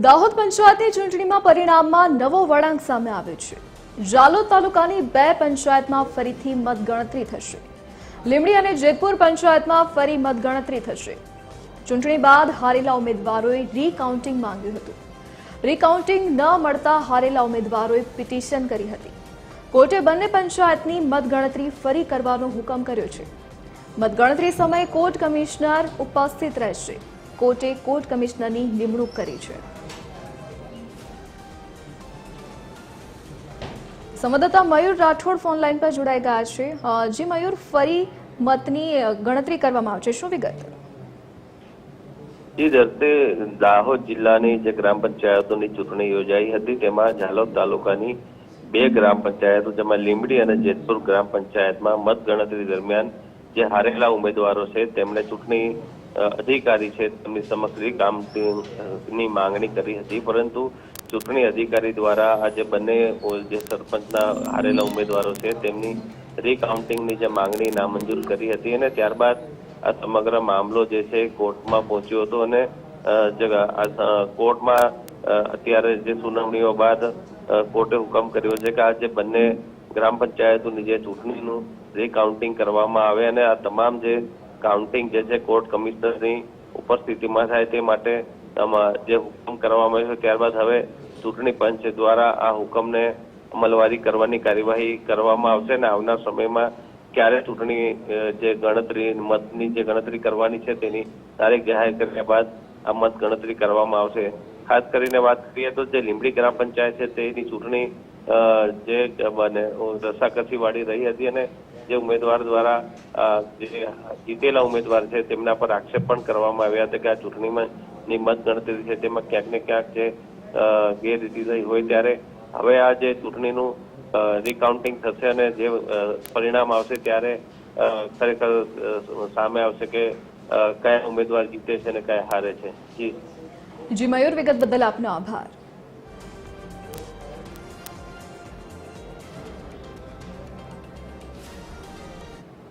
દાહોદ પંચાયતની ચૂંટણીમાં પરિણામમાં નવો વળાંક સામે આવ્યો છે। જાલોદ તાલુકાની 2 પંચાયતમાં ફરીથી મતગણતરી થશે। લીંબડી અને જેતપુર પંચાયતમાં ફરી મતગણતરી થશે। ચૂંટણી બાદ હારેલા ઉમેદવારોએ રીકાઉન્ટિંગ માંગ્યું હતું। રીકાઉન્ટિંગ ન મળતા હારેલા ઉમેદવારોએ પિટિશન કરી હતી। કોર્ટે બંને પંચાયતની મતગણતરી ફરી કરવાનો હુકમ કર્યો છે। મતગણતરી સમયે કોર્ટ કમિશનર ઉપસ્થિત રહેશે। કોર્ટે કોર્ટ કમિશનરની નિમણૂક કરી છે। સંવાદદાતા મયુર રાઠોડ ફોન લાઈન પર જોડાઈ ગયા છે। જી મયુર, ફરી મતની ગણતરી કરવામાં આવશે, શું વિગત? જી દર્શક, દાહોદ જિલ્લાની જે ગ્રામ પંચાયતોની ચૂંટણી યોજાઈ હતી તેમાં જાલોદ તાલુકાની 2 ગ્રામ પંચાયતો જેમાં લીંબડી અને જેતપુર ગ્રામ પંચાયતમાં મતગણતરી દરમિયાન જે હારેલા ઉમેદવારો છે તેમણે ચૂંટણી અધિકારી છે તેમની સમક્ષ રીકાઉન્ટિંગની માંગણી કરી હતી, પરંતુ ચૂંટણી અધિકારી દ્વારા આજે બંને જે સરપંચના હારેલા ઉમેદવારો છે તેમની રીકાઉન્ટિંગની જે માંગણી નામંજૂર કરી હતી અને ત્યારબાદ આ સમગ્ર મામલો જે છે કોર્ટમાં પહોંચ્યો હતો અને કોર્ટમાં અત્યારે જે સુનાવણીઓ બાદ કોર્ટે હુકમ કર્યો છે કે આ જે બંને ગ્રામ પંચાયતોની જે ચૂંટણીનું રીકાઉન્ટિંગ કરવામાં આવે અને આ તમામ જે કાઉન્ટિંગ જે છે કોર્ટ કમિશનરની ઉપસ્થિતિમાં થાય તે માટે જે હુકમ કરવામાં આવ્યો છે। ત્યારબાદ હવે ચૂંટણી પંચ દ્વારા આ હુકમને અમલવારી કરવાની કાર્યવાહી કરવામાં આવશે અને આવનાર સમયમાં ક્યારે ચૂંટણી જે ગણતરી મતની જે ગણતરી કરવાની છે તેની તારીખ જાહેર કર્યા બાદ આ મત ગણતરી કરવામાં આવશે। ખાસ કરીને વાત કરીએ તો જે લીંબડી ગ્રામ પંચાયત છે તેની ચૂંટણી જે રસાકસી વાળી રહી હતી અને જે ઉમેદવાર દ્વારા જે જીતેલા ઉમેદવાર છે તેમના પર આક્ષેપ પણ કરવામાં આવ્યા હતા કે આ ચૂંટણીમાં ની મત ગણતરી છે તેમાં ક્યાંક ને ક્યાંક જે ગેરરીતિ થઈ હોય, ત્યારે હવે આ જે ચૂંટણીનું રીકાઉન્ટિંગ થશે અને જે પરિણામ આવશે ત્યારે ખરેખર સામે આવશે કે કયા ઉમેદવાર જીતે છે અને કયા હારે છે। જી મયુર, વિગત બદલ આપનો આભાર।